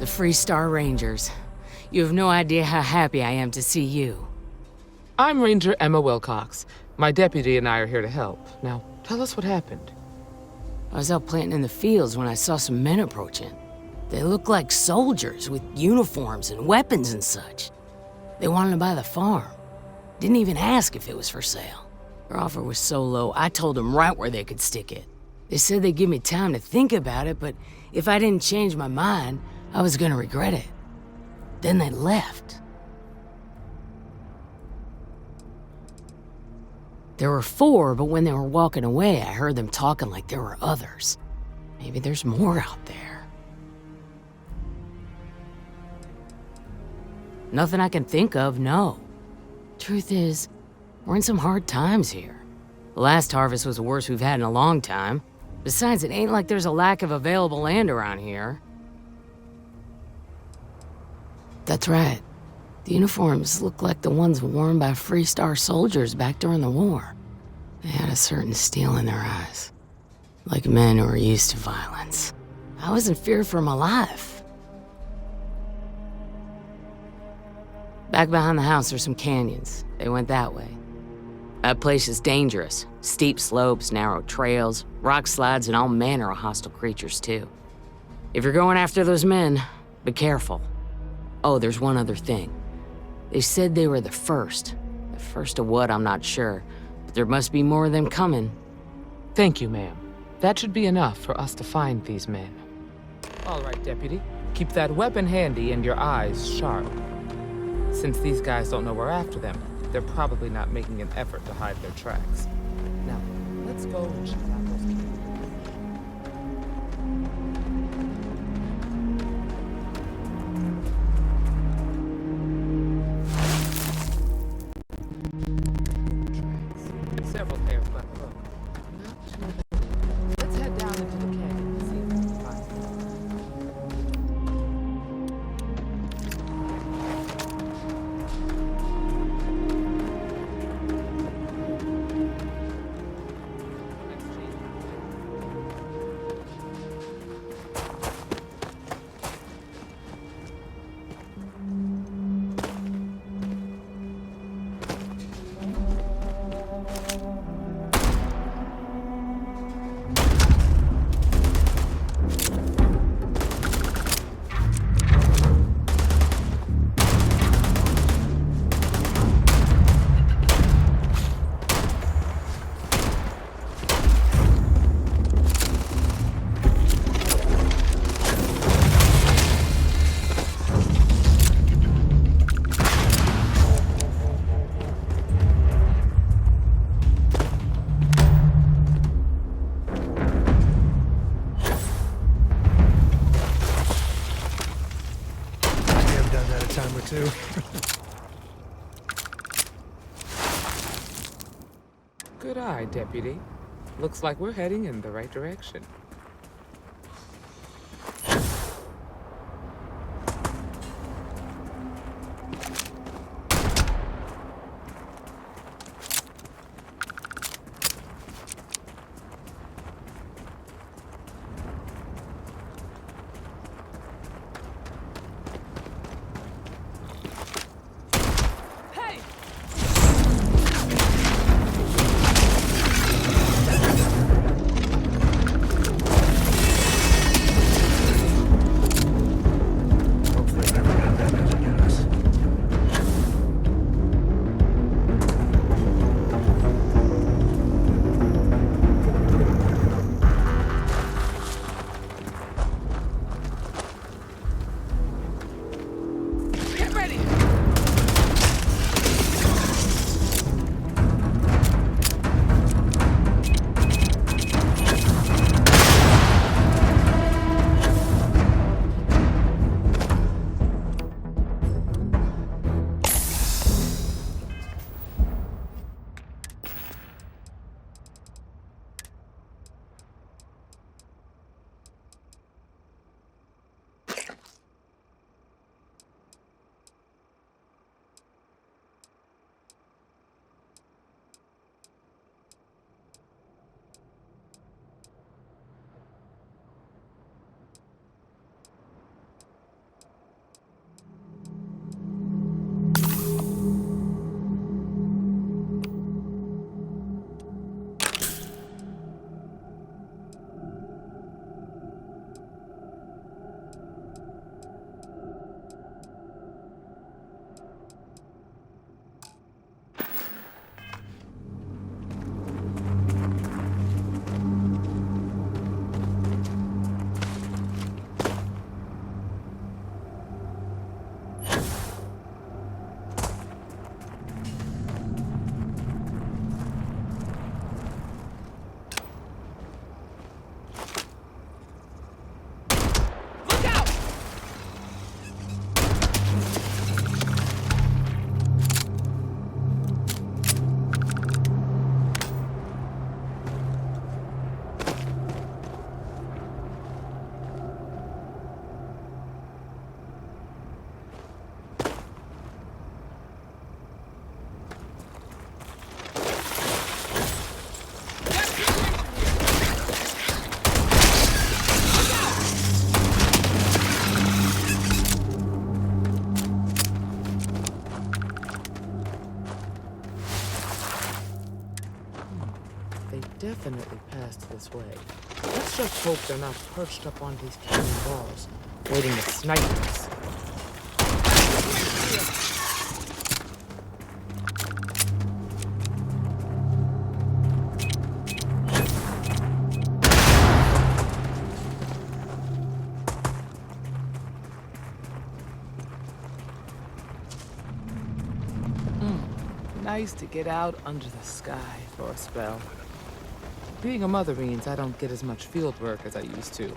Freestar Rangers. You have no idea how happy I am to see you. I'm Ranger Emma Wilcox. My deputy and I are here to help. Now, tell us what happened. I was out planting in the fields when I saw some men approaching. They looked like soldiers with uniforms and weapons and such. They wanted to buy the farm. Didn't even ask if it was for sale. Their offer was so low, I told them right where they could stick it. They said they'd give me time to think about it, but if I didn't change my mind, I was gonna regret it. Then they left. There were 4, but when they were walking away, I heard them talking like there were others. Maybe there's more out there. Nothing I can think of, no. Truth is, we're in some hard times here. The last harvest was the worst we've had in a long time. Besides, it ain't like there's a lack of available land around here. That's right. The uniforms look like the ones worn by Freestar soldiers back during the war. They had a certain steel in their eyes. Like men who were used to violence. I was in fear for my life. Back behind the house are some canyons. They went that way. That place is dangerous. Steep slopes, narrow trails, rock slides, and all manner of hostile creatures, too. If you're going after those men, be careful. Oh, there's one other thing. They said they were the first. The first of what, I'm not sure. But there must be more of them coming. Thank you, ma'am. That should be enough for us to find these men. All right, Deputy. Keep that weapon handy and your eyes sharp. Since these guys don't know we're after them, they're probably not making an effort to hide their tracks. Now, let's go and check out those canyons. Several pairs left. Look. Not too many. Let's head down into the canyon and see if we can find too. Good eye, Deputy. Looks like we're heading in the right direction. They definitely passed this way. Let's just hope they're not perched up on these canyon walls, waiting to snipe us. Nice to get out under the sky for a spell. Being a mother means I don't get as much field work as I used to.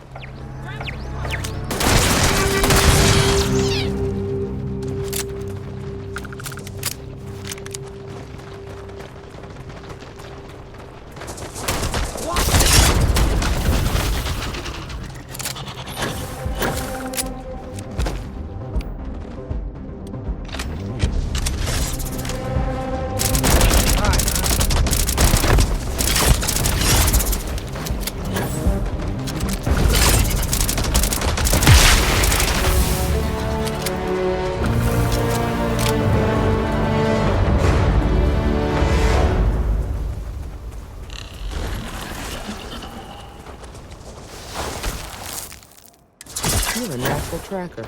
You're a natural tracker.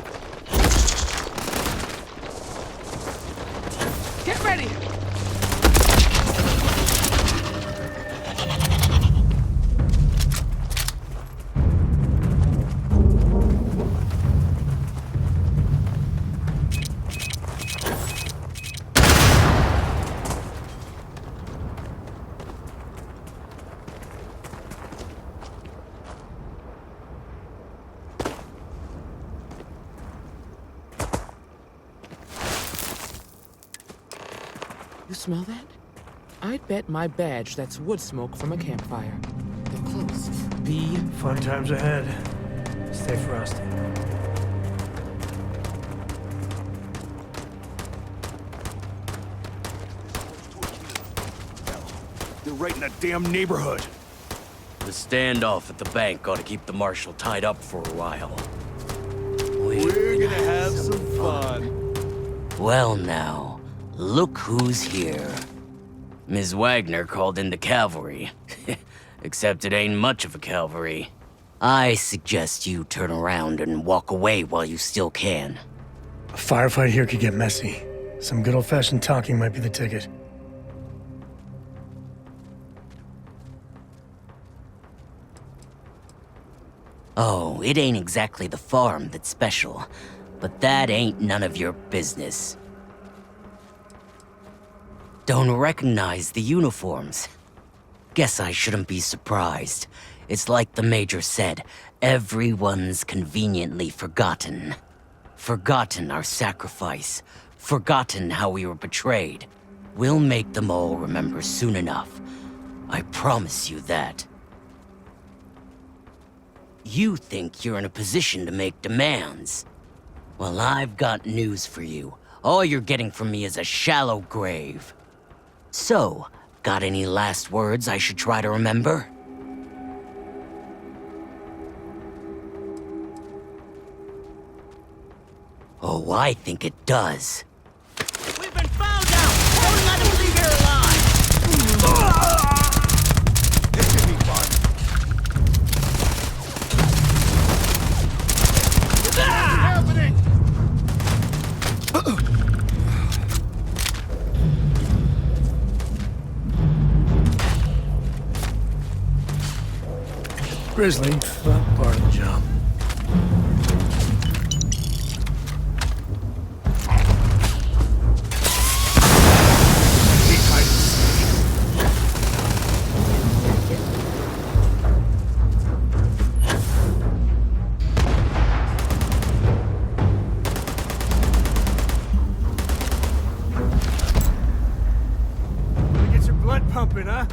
Get ready! You smell that? I'd bet my badge that's wood smoke from a campfire. They're close. Be Fun times ahead. Stay frosty. They're right in that damn neighborhood. The standoff at the bank ought to keep the marshal tied up for a while. We're gonna have some fun. Well now, look who's here. Ms. Wagner called in the cavalry. Except it ain't much of a cavalry. I suggest you turn around and walk away while you still can. A firefight here could get messy. Some good old-fashioned talking might be the ticket. Oh, it ain't exactly the farm that's special, but that ain't none of your business. Don't recognize the uniforms. Guess I shouldn't be surprised. It's like the Major said, everyone's conveniently forgotten. Forgotten our sacrifice. Forgotten how we were betrayed. We'll make them all remember soon enough. I promise you that. You think you're in a position to make demands. Well, I've got news for you. All you're getting from me is a shallow grave. So, got any last words I should try to remember? Oh, I think it does. We've been found out! Don't let him leave here alive! This could be fun. What's happening? Grizzly, but part of the job. Get your blood pumping, huh?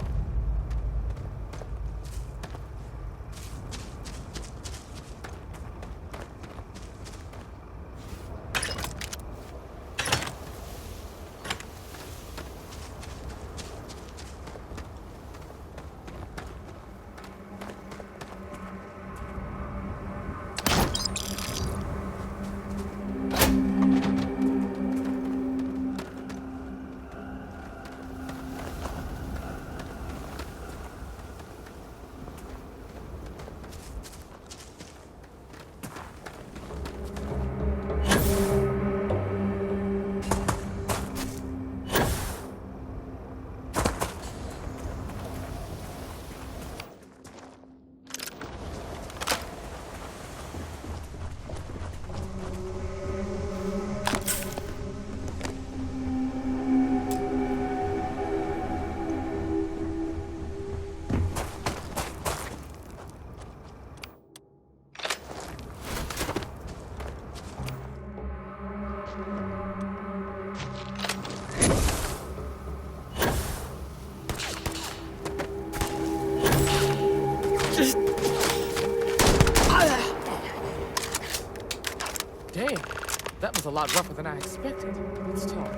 a lot rougher than I expected. Let's talk.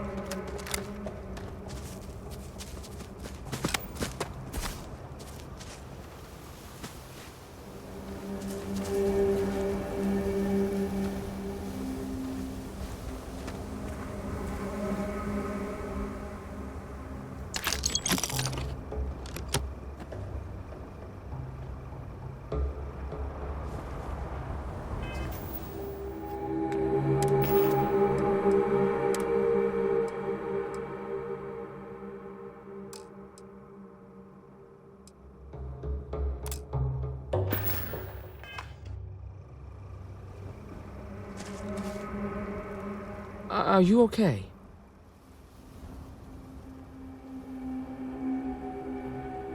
Are you okay?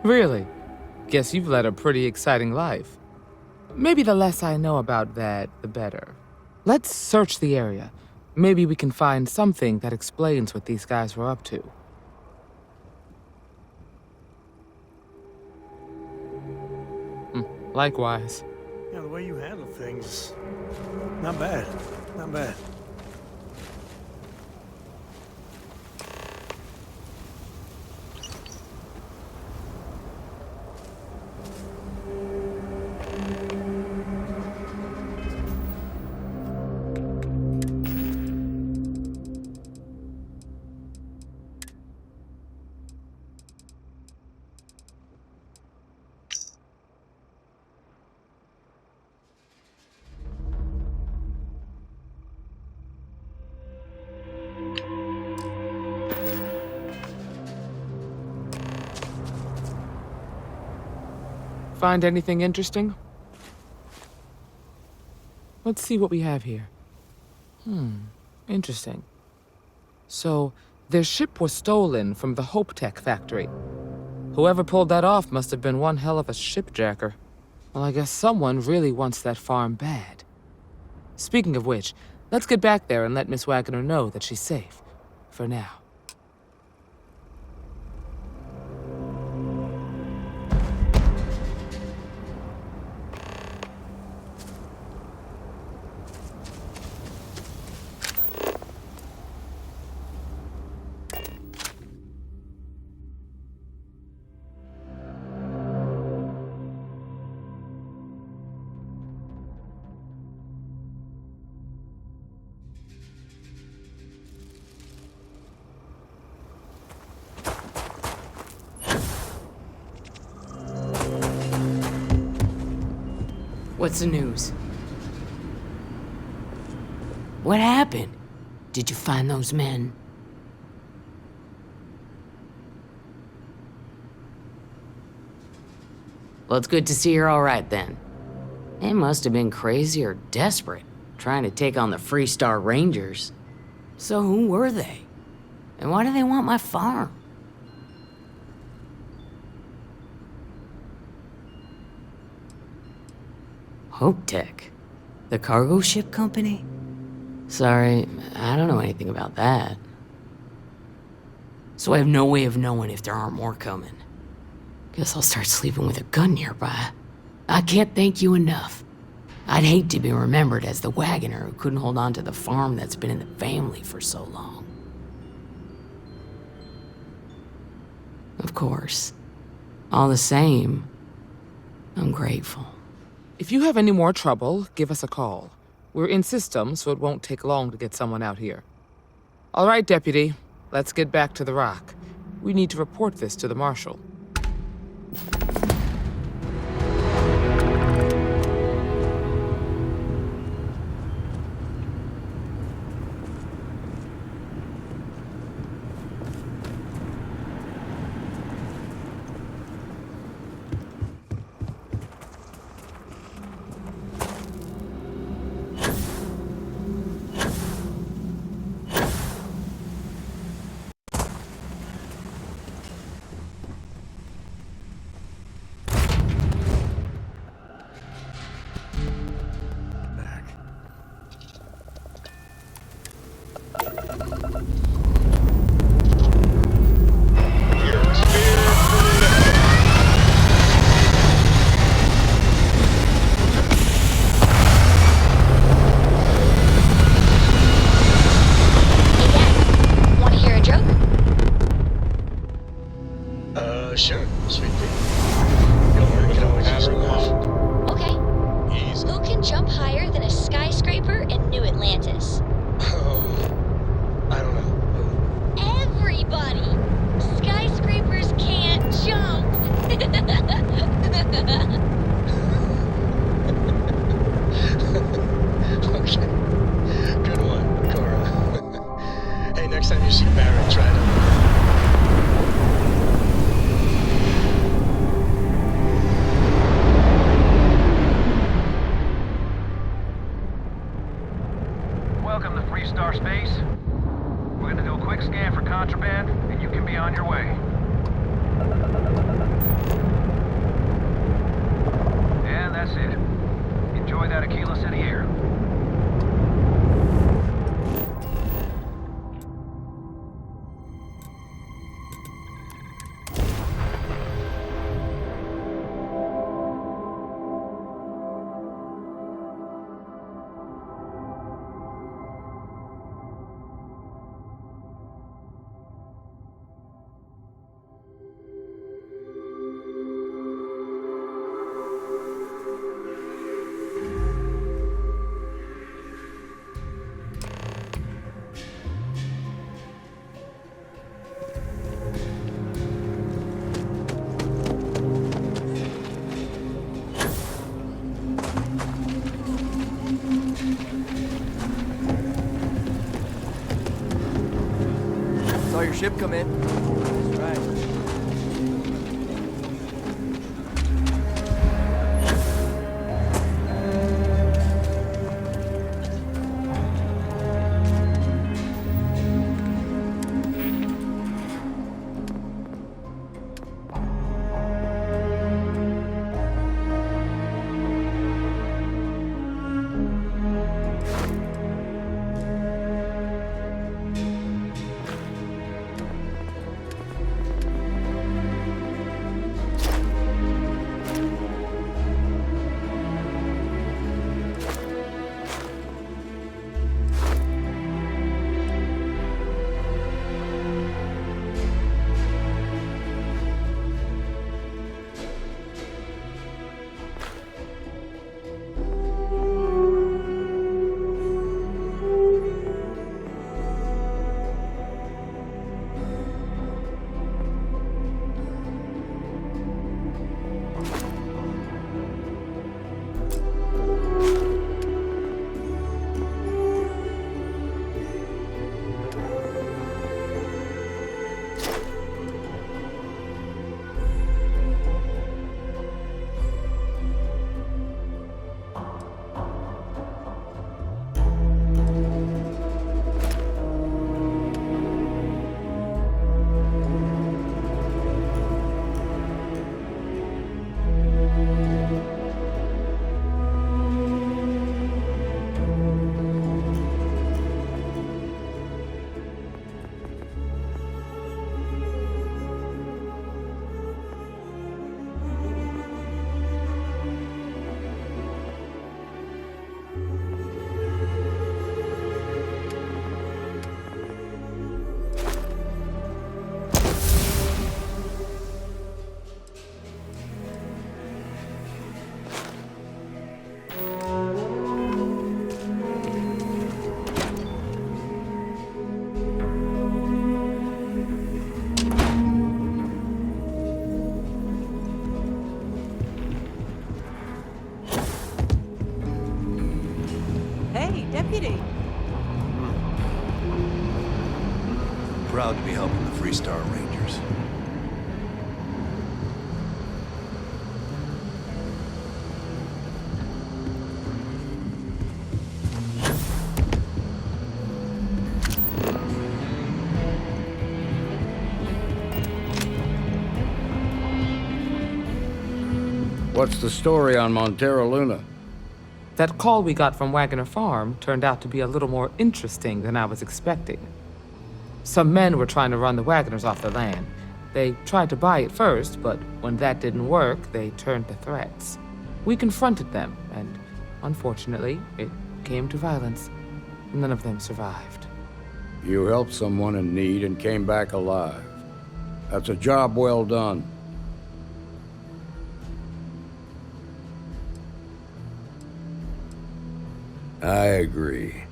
Really? Guess you've led a pretty exciting life. Maybe the less I know about that, the better. Let's search the area. Maybe we can find something that explains what these guys were up to. Likewise. Yeah, the way you handle things, not bad. Not bad. Find anything interesting? Let's see what we have here. Interesting. So, their ship was stolen from the Hope Tech factory. Whoever pulled that off must have been one hell of a shipjacker. Well, I guess someone really wants that farm bad. Speaking of which, let's get back there and let Miss Wagner know that she's safe. For now. What's the news? What happened? Did you find those men? Well, it's good to see you're all right then. They must have been crazy or desperate, trying to take on the Freestar Rangers. So who were they? And why do they want my farm? Hope Tech? The cargo ship company? Sorry, I don't know anything about that. So I have no way of knowing if there aren't more coming. Guess I'll start sleeping with a gun nearby. I can't thank you enough. I'd hate to be remembered as the wagoner who couldn't hold on to the farm that's been in the family for so long. Of course. All the same, I'm grateful. If you have any more trouble, give us a call. We're in system, so it won't take long to get someone out here. All right, Deputy. Let's get back to the rock. We need to report this to the Marshal. sure. Sweet pea. You can always use a laugh. Okay. Easy. Who can jump higher than a skyscraper in New Atlantis? Oh, I don't know. Everybody! Skyscrapers can't jump! Okay. Good one, Cora. Hey, next time you see Barrett, try to... Welcome to Freestar Space. We're gonna do a quick scan for contraband, and you can be on your way. And that's it. Enjoy that Aquila City air. Saw your ship come in. That's right. Deputy. Proud to be helping the Freestar Rangers. What's the story on Montero Luna? That call we got from Wagoner Farm turned out to be a little more interesting than I was expecting. Some men were trying to run the Wagoners off the land. They tried to buy it first, but when that didn't work, they turned to threats. We confronted them, and unfortunately, it came to violence. None of them survived. You helped someone in need and came back alive. That's a job well done. I agree.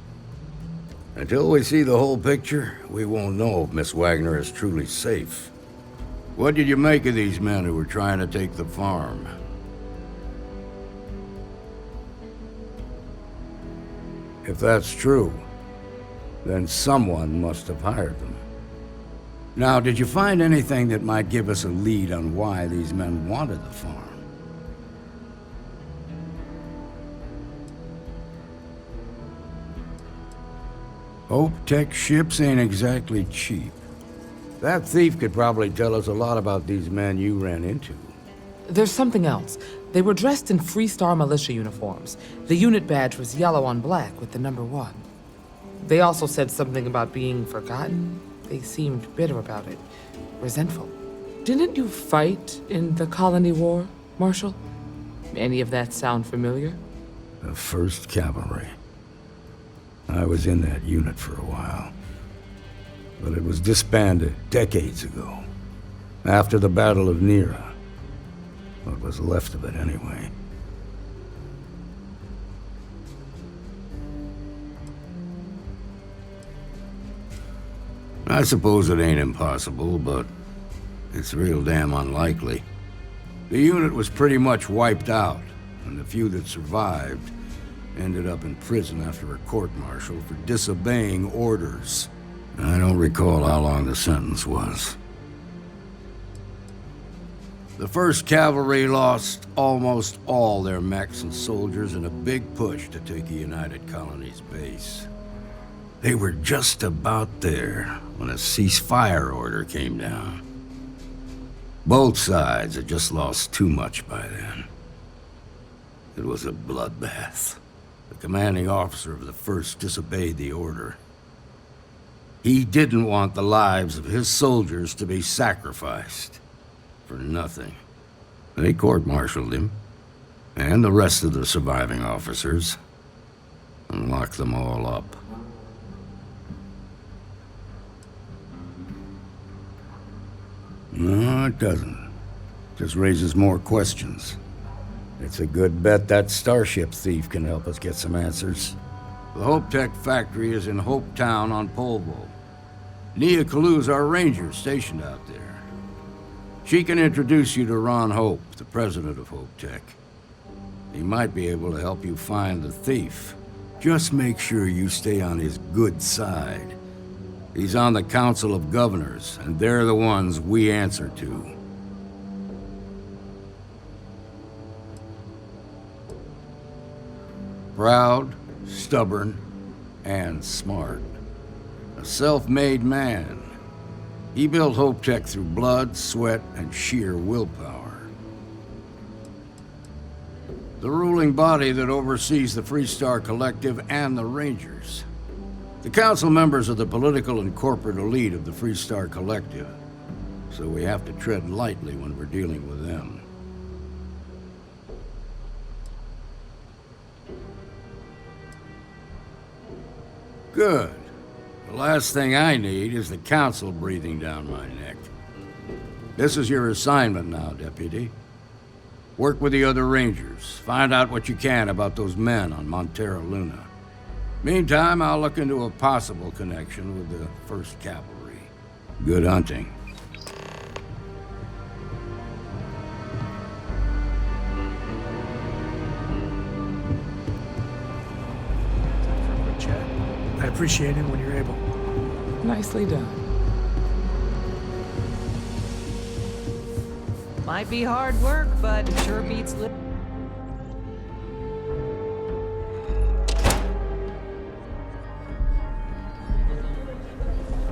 Until we see the whole picture, we won't know if Miss Wagner is truly safe. What did you make of these men who were trying to take the farm? If that's true, then someone must have hired them. Now, did you find anything that might give us a lead on why these men wanted the farm? Hope Tech ships ain't exactly cheap. That thief could probably tell us a lot about these men you ran into. There's something else. They were dressed in Freestar militia uniforms. The unit badge was yellow on black with the number 1. They also said something about being forgotten. They seemed bitter about it, resentful. Didn't you fight in the Colony War, Marshal? Any of that sound familiar? The 1st Cavalry. I was in that unit for a while. But it was disbanded decades ago. After the Battle of Nera. What was left of it, anyway. I suppose it ain't impossible, but it's real damn unlikely. The unit was pretty much wiped out, and the few that survived ended up in prison after a court-martial for disobeying orders. I don't recall how long the sentence was. The 1st Cavalry lost almost all their mechs and soldiers in a big push to take a United Colonies base. They were just about there when a ceasefire order came down. Both sides had just lost too much by then. It was a bloodbath. The commanding officer of the 1st disobeyed the order. He didn't want the lives of his soldiers to be sacrificed for nothing. They court-martialed him, and the rest of the surviving officers, and locked them all up. No, it doesn't. Just raises more questions. It's a good bet that starship thief can help us get some answers. The Hope Tech factory is in Hope Town on Polvo. Nia Kalu's our ranger stationed out there. She can introduce you to Ron Hope, the president of Hope Tech. He might be able to help you find the thief. Just make sure you stay on his good side. He's on the Council of Governors, and they're the ones we answer to. Proud, stubborn, and smart. A self-made man. He built Hope Tech through blood, sweat, and sheer willpower. The ruling body that oversees the Freestar Collective and the Rangers. The council members are the political and corporate elite of the Freestar Collective, so we have to tread lightly when we're dealing with them. Good. The last thing I need is the council breathing down my neck. This is your assignment now, Deputy. Work with the other Rangers. Find out what you can about those men on Montera Luna. Meantime, I'll look into a possible connection with the 1st Cavalry. Good hunting. I'd appreciate it when you're able. Nicely done. Might be hard work, but it sure beats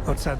outside.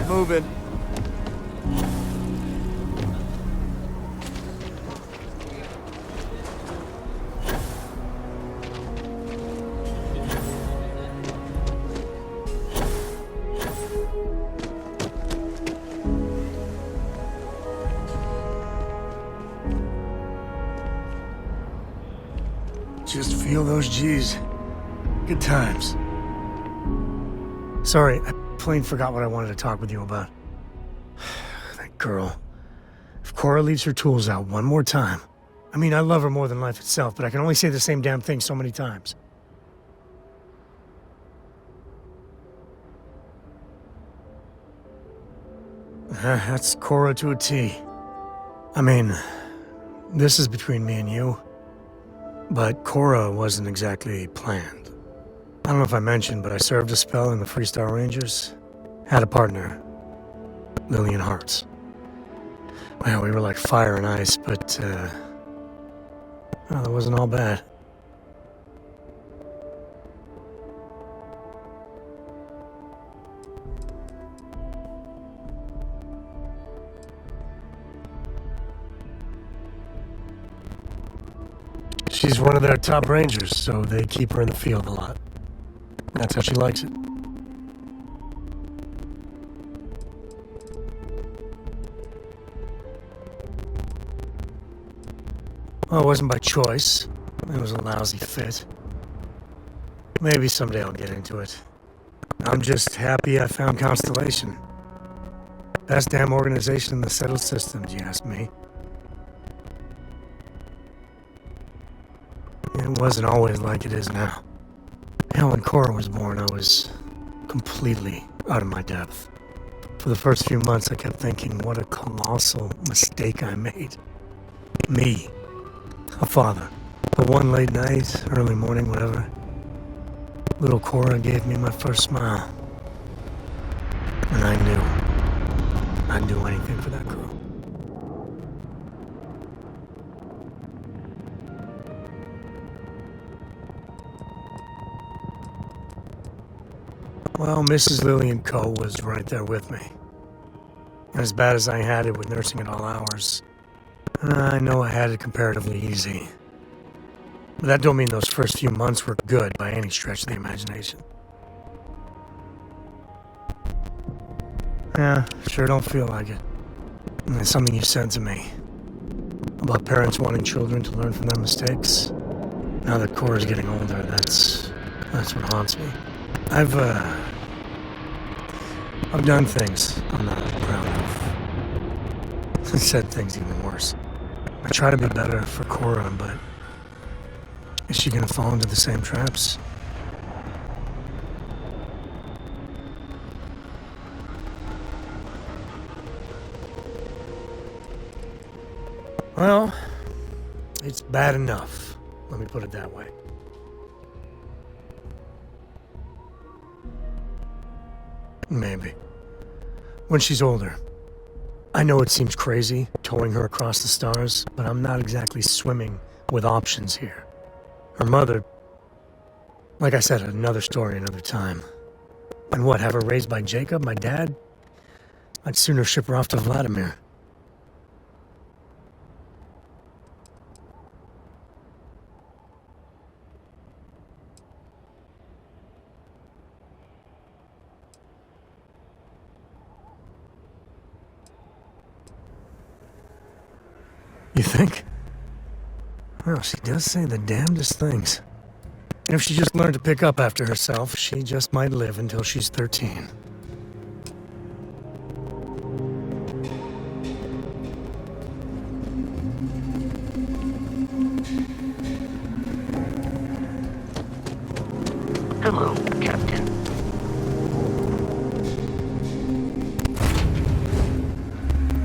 Moving. Just feel those G's. Good times. Sorry, I plain forgot what I wanted to talk with you about. That girl. If Cora leaves her tools out one more time... I mean, I love her more than life itself, but I can only say the same damn thing so many times. That's Cora to a T. I mean, this is between me and you, but Cora wasn't exactly planned. I don't know if I mentioned, but I served a spell in the Freestar Rangers. Had a partner, Lillian Hartz. Well, we were like fire and ice, but, well, that wasn't all bad. She's one of their top rangers, so they keep her in the field a lot. That's how she likes it. Well, it wasn't by choice. It was a lousy fit. Maybe someday I'll get into it. I'm just happy I found Constellation. Best damn organization in the settled system, do you ask me? It wasn't always like it is now. Hell, when Cora was born, I was completely out of my depth. For the first few months, I kept thinking, what a colossal mistake I made. Me, a father. But one late night, early morning, whatever, little Cora gave me my first smile. And I knew I'd do anything for that girl. Well, Mrs. Lillian Coe was right there with me. As bad as I had it with nursing at all hours, I know I had it comparatively easy. But that don't mean those first few months were good by any stretch of the imagination. Yeah, sure don't feel like it. And it's something you said to me about parents wanting children to learn from their mistakes. Now that Cora's getting older, that's what haunts me. I've done things I'm not proud of. I said things even worse. I try to be better for Cora, but is she gonna fall into the same traps? Well, it's bad enough. Let me put it that way. Maybe. When she's older. I know it seems crazy, towing her across the stars, but I'm not exactly swimming with options here. Her mother... Like I said, another story, another time. And what, have her raised by Jacob, my dad? I'd sooner ship her off to Vladimir. You think? Well, she does say the damnedest things. And if she just learned to pick up after herself, she just might live until she's 13. Hello, Captain.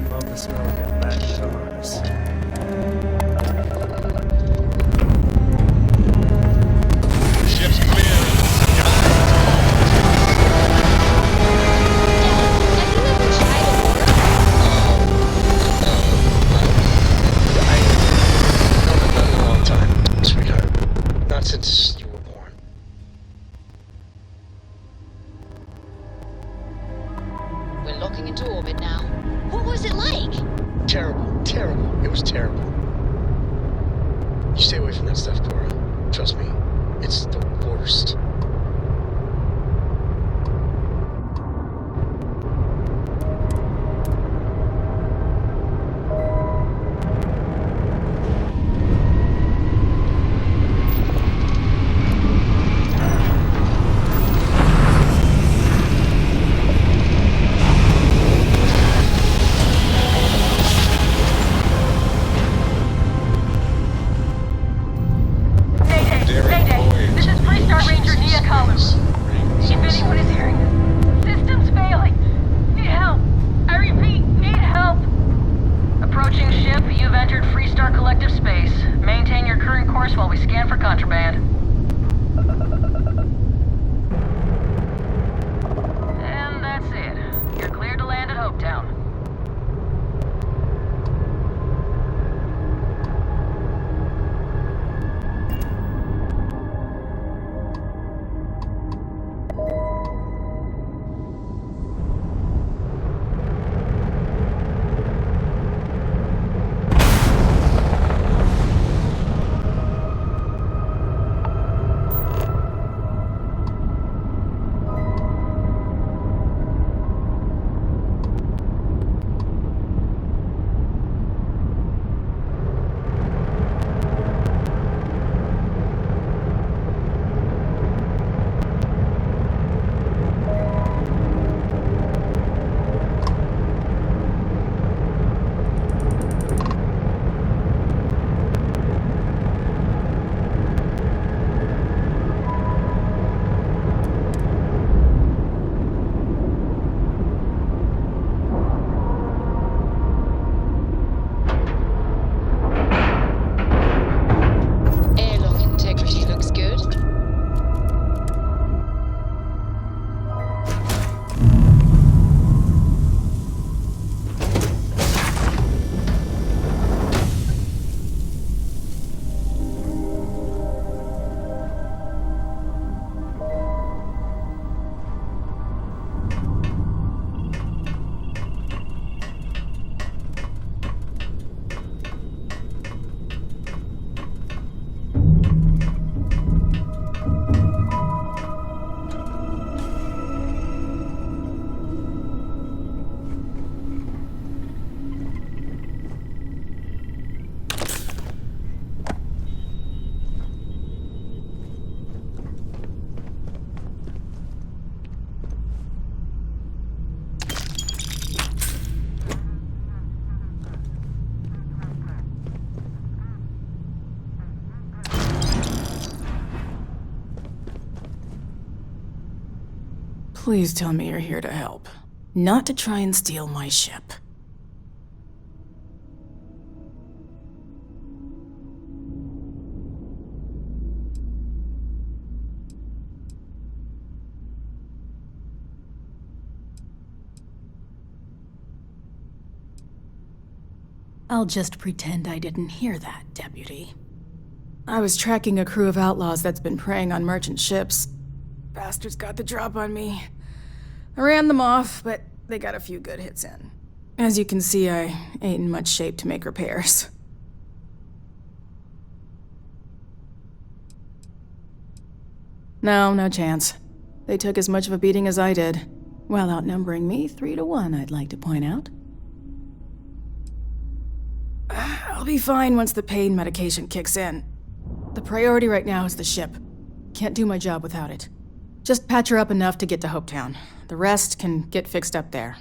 Love the smell of your back stars. Ship's clear. Have you ever tried a warp? Not in a long time, sweetheart. Not since you were born. We're locking into orbit now. What was it like? Terrible, terrible. It was terrible. You stay away from that stuff, Cora. Trust me, it's the worst. Please tell me you're here to help. Not to try and steal my ship. I'll just pretend I didn't hear that, Deputy. I was tracking a crew of outlaws that's been preying on merchant ships. Bastards got the drop on me. I ran them off, but they got a few good hits in. As you can see, I ain't in much shape to make repairs. No chance. They took as much of a beating as I did, while outnumbering me 3-1, I'd like to point out. I'll be fine once the pain medication kicks in. The priority right now is the ship. Can't do my job without it. Just patch her up enough to get to Hopetown. The rest can get fixed up there.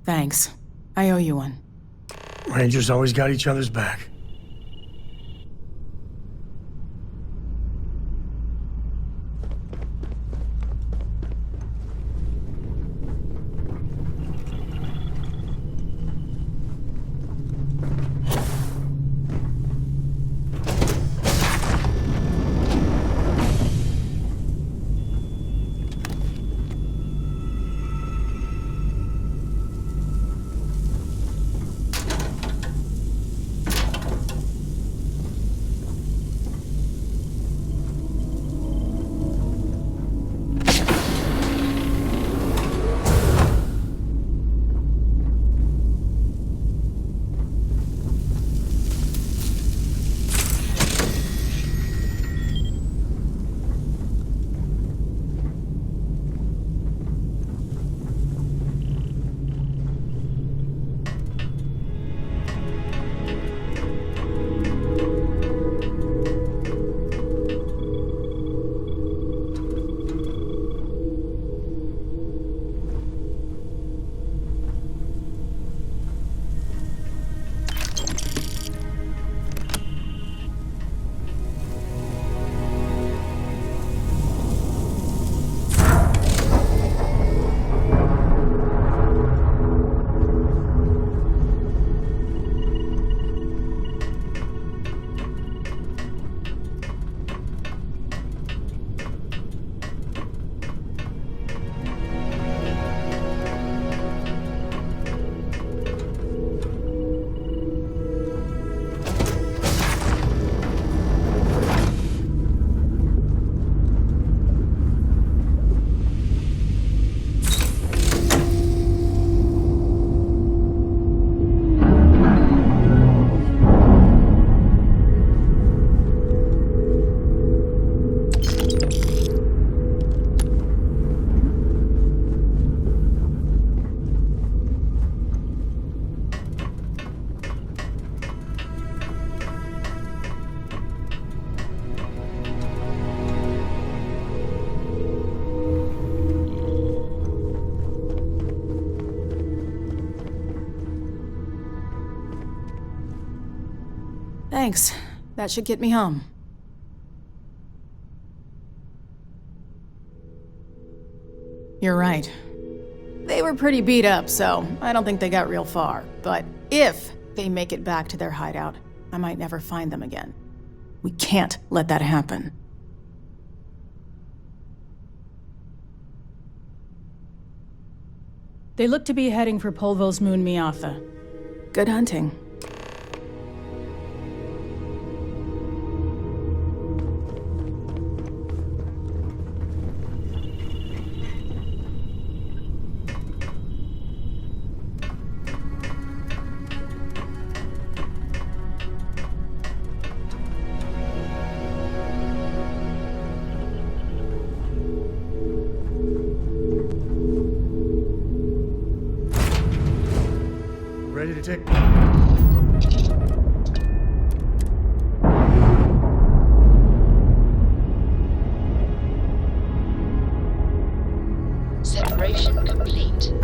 Thanks. I owe you one. Rangers always got each other's back. Thanks. That should get me home. You're right. They were pretty beat up, so I don't think they got real far. But if they make it back to their hideout, I might never find them again. We can't let that happen. They look to be heading for Polvo's moon Miatha. Good hunting. Ready to take... Separation complete.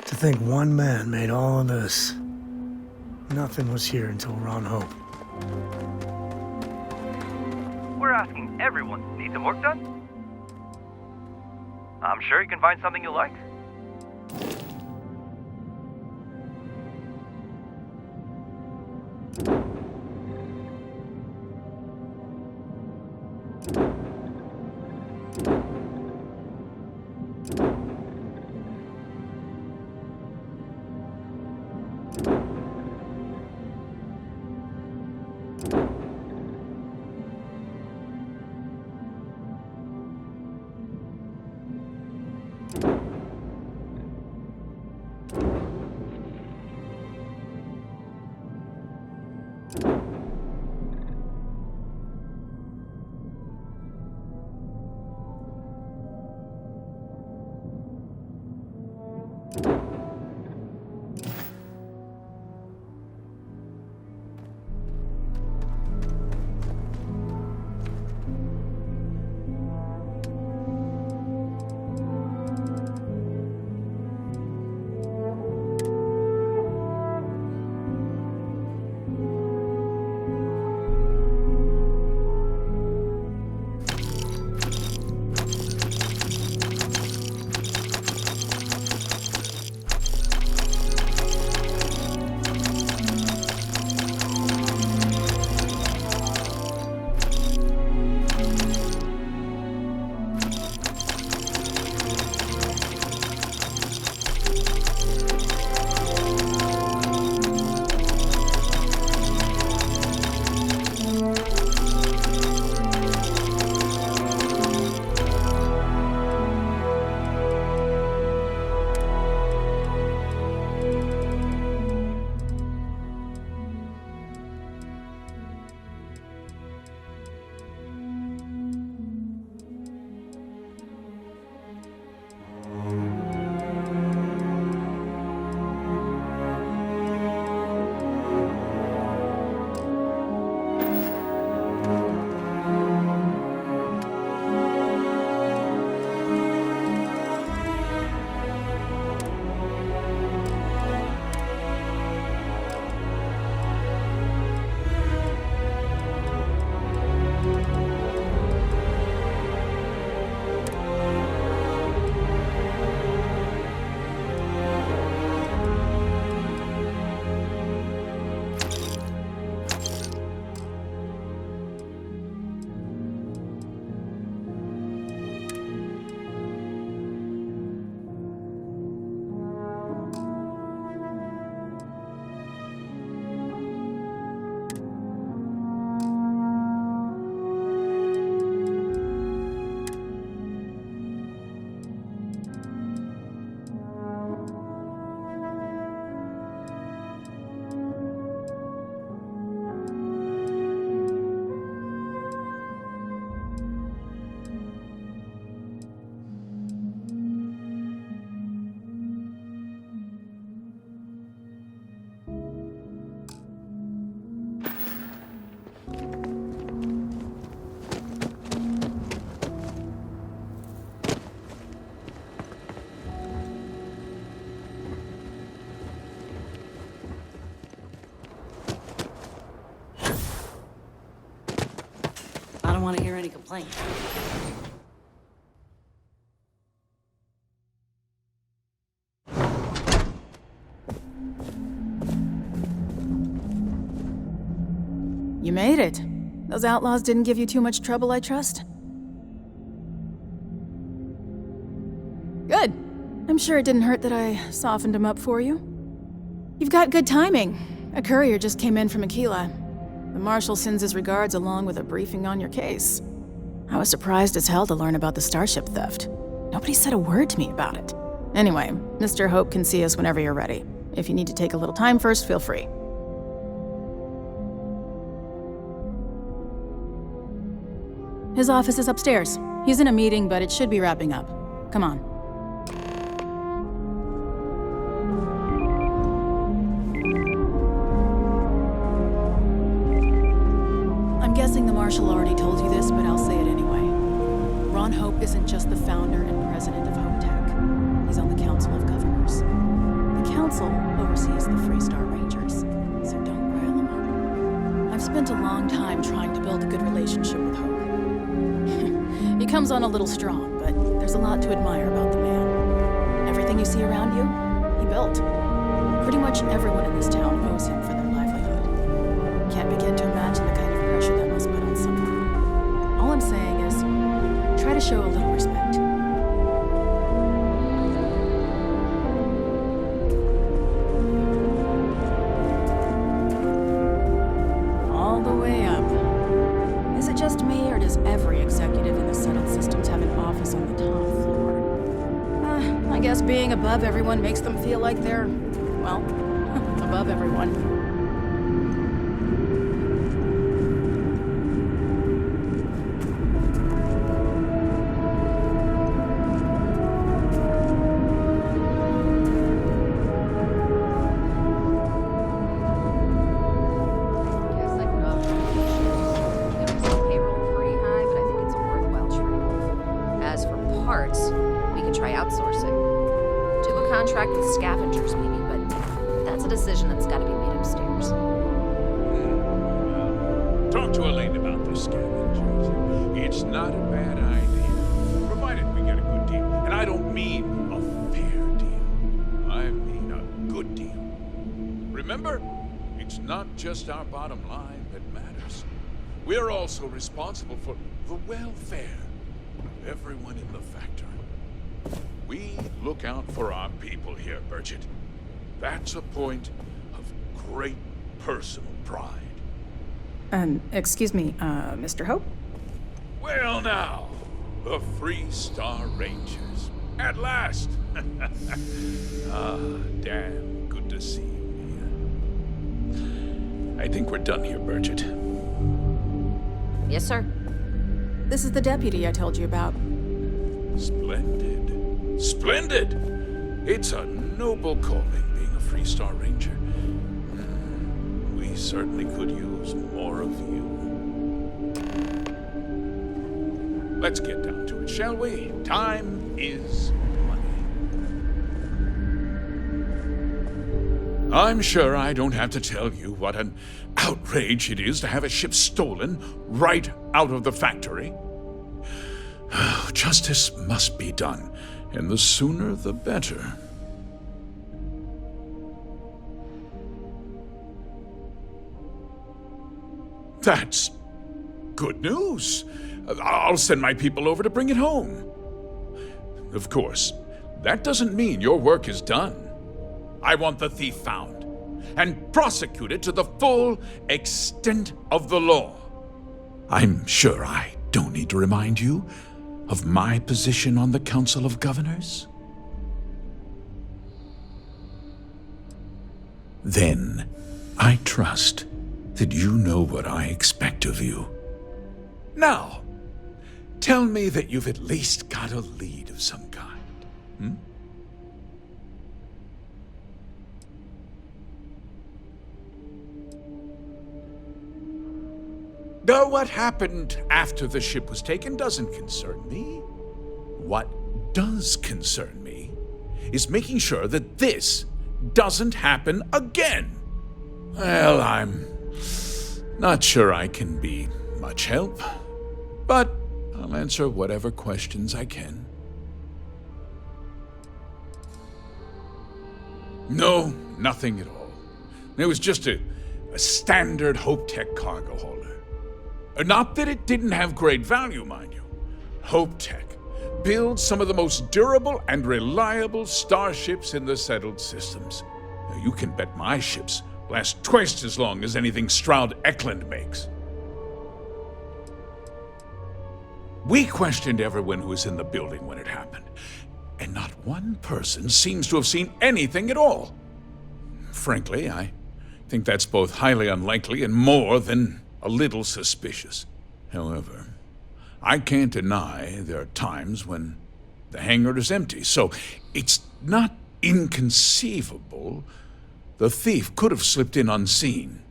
To think one man made all of this. Nothing was here until Ron Hope. We're asking everyone, need some work done? I'm sure you can find something you like. I don't want to hear any complaints. You made it. Those outlaws didn't give you too much trouble, I trust? Good. I'm sure it didn't hurt that I softened them up for you. You've got good timing. A courier just came in from Aquila. The Marshal sends his regards along with a briefing on your case. I was surprised as hell to learn about the starship theft. Nobody said a word to me about it. Anyway, Mr. Hope can see us whenever you're ready. If you need to take a little time first, feel free. His office is upstairs. He's in a meeting, but it should be wrapping up. Come on. I'm guessing the Marshal already told you this, but I'll say it anyway. Ron Hope isn't just the founder and president of Hope Tech. He's on the Council of Governors. Council oversees the Freestar Rangers, so don't rile them up. I've spent a long time trying to build a good relationship with Hope. He comes on a little strong, but there's a lot to admire about the man. Everything you see around you, he built. Pretty much everyone in this town owes him for their livelihood. Can't begin to imagine the kind of pressure that must put on someone. All I'm saying is, try to show a little respect. All the way up. Is it just me, or does every executive in the settled systems have an office on the top floor? I guess being above everyone makes them feel like they're, well, above everyone. Talk to Elaine about the scavengers. It's not a bad idea, provided we get a good deal. And I don't mean a fair deal. I mean a good deal. Remember, it's not just our bottom line that matters. We're also responsible for the welfare of everyone in the factory. We look out for our people here, Bridget. That's a point of great personal pride. Excuse me, Mr. Hope? Well now, the Freestar Rangers. At last! Damn good to see you here. I think we're done here, Bridget. Yes, sir. This is the deputy I told you about. Splendid. Splendid! It's a noble calling, being a Freestar Ranger. We certainly could use more of you. Let's get down to it, shall we? Time is money. I'm sure I don't have to tell you what an outrage it is to have a ship stolen right out of the factory. Justice must be done, and the sooner the better. That's good news. I'll send my people over to bring it home. Of course, that doesn't mean your work is done. I want the thief found and prosecuted to the full extent of the law. I'm sure I don't need to remind you of my position on the Council of Governors. Then, I trust that you know what I expect of you. Now, tell me that you've at least got a lead of some kind. Hmm? Though what happened after the ship was taken doesn't concern me. What does concern me is making sure that this doesn't happen again. Well, I'm not sure I can be much help, but I'll answer whatever questions I can. No, nothing at all. It was just a standard Hope Tech cargo hauler. Not that it didn't have great value, mind you. Hope Tech builds some of the most durable and reliable starships in the settled systems. Now, you can bet my ships last twice as long as anything Stroud Eklund makes. We questioned everyone who was in the building when it happened, and not one person seems to have seen anything at all. Frankly, I think that's both highly unlikely and more than a little suspicious. However, I can't deny there are times when the hangar is empty, so it's not inconceivable the thief could have slipped in unseen.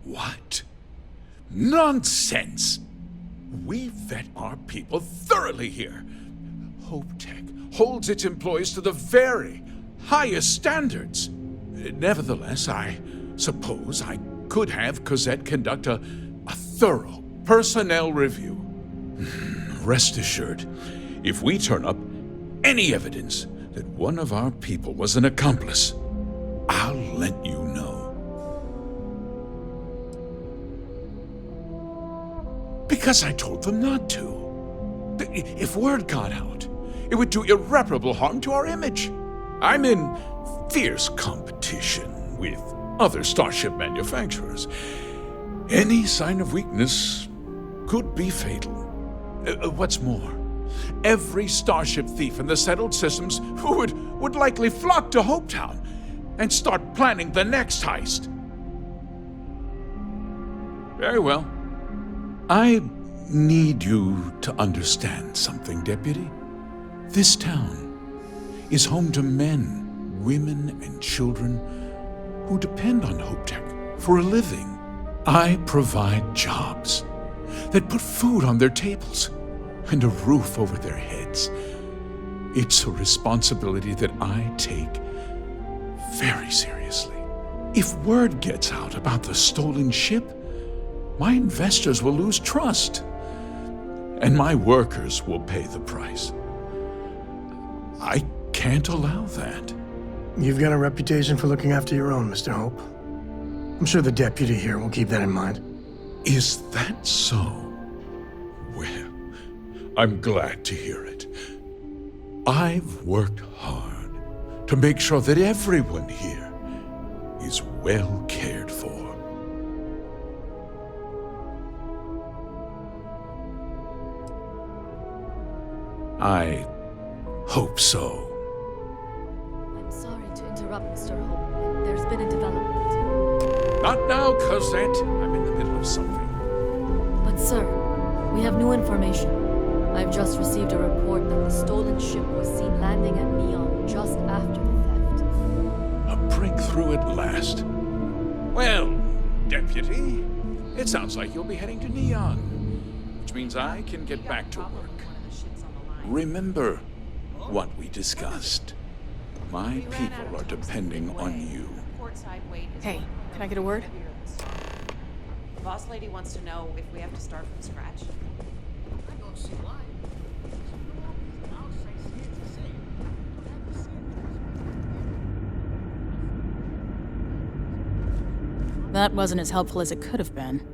What? Nonsense! We vet our people thoroughly here. Hope Tech holds its employees to the very highest standards. Nevertheless, I suppose I could have Cosette conduct a thorough personnel review. Rest assured, if we turn up any evidence that one of our people was an accomplice, I'll let you know. Because I told them not to. If word got out, it would do irreparable harm to our image. I'm in fierce competition with other starship manufacturers. Any sign of weakness could be fatal. What's more, every starship thief in the settled systems would likely flock to Hopetown and start planning the next heist. Very well. I need you to understand something, Deputy. This town is home to men, women, and children who depend on HopeTech for a living. I provide jobs that put food on their tables and a roof over their heads. It's a responsibility that I take very seriously. If word gets out about the stolen ship, my investors will lose trust, and my workers will pay the price. I can't allow that. You've got a reputation for looking after your own, Mr. Hope. I'm sure the deputy here will keep that in mind. Is that so? Well, I'm glad to hear it. I've worked hard to make sure that everyone here is well cared for. I hope so. I'm sorry to interrupt, Mr. Hope. There's been a development. Not now, Cosette. I'm in the middle of something. But sir, we have new information. I've just received a report that the stolen ship was seen landing at Neon just after the theft. A breakthrough at last. Well, Deputy, it sounds like you'll be heading to Neon, which means I can get back to work. Remember what we discussed. My people are depending on you. Hey, can I get a word? The boss lady wants to know if we have to start from scratch. I don't see why. That wasn't as helpful as it could have been.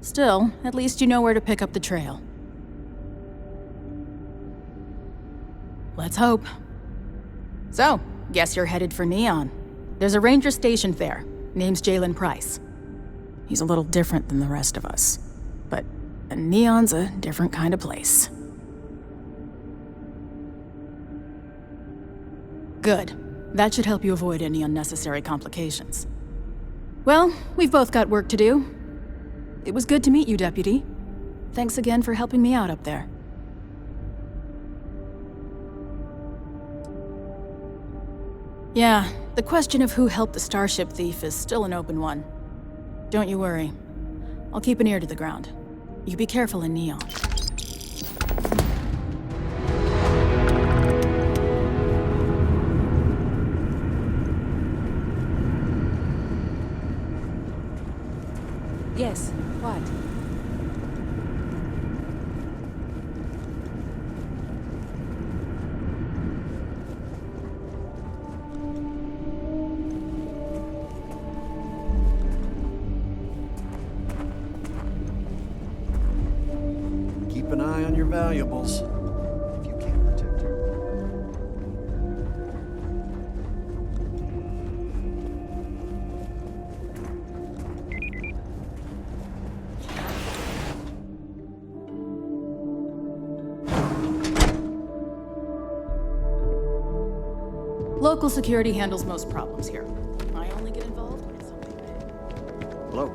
Still, at least you know where to pick up the trail. Let's hope. So, guess you're headed for Neon. There's a ranger stationed there. Name's Jalen Price. He's a little different than the rest of us. But Neon's a different kind of place. Good. That should help you avoid any unnecessary complications. Well, we've both got work to do. It was good to meet you, Deputy. Thanks again for helping me out up there. Yeah, the question of who helped the Starship thief is still an open one. Don't you worry. I'll keep an ear to the ground. You be careful in Neon. Yes, what? Keep an eye on your valuables. If you can't protect her. Local security handles most problems here. I only get involved when it's something big. Hello.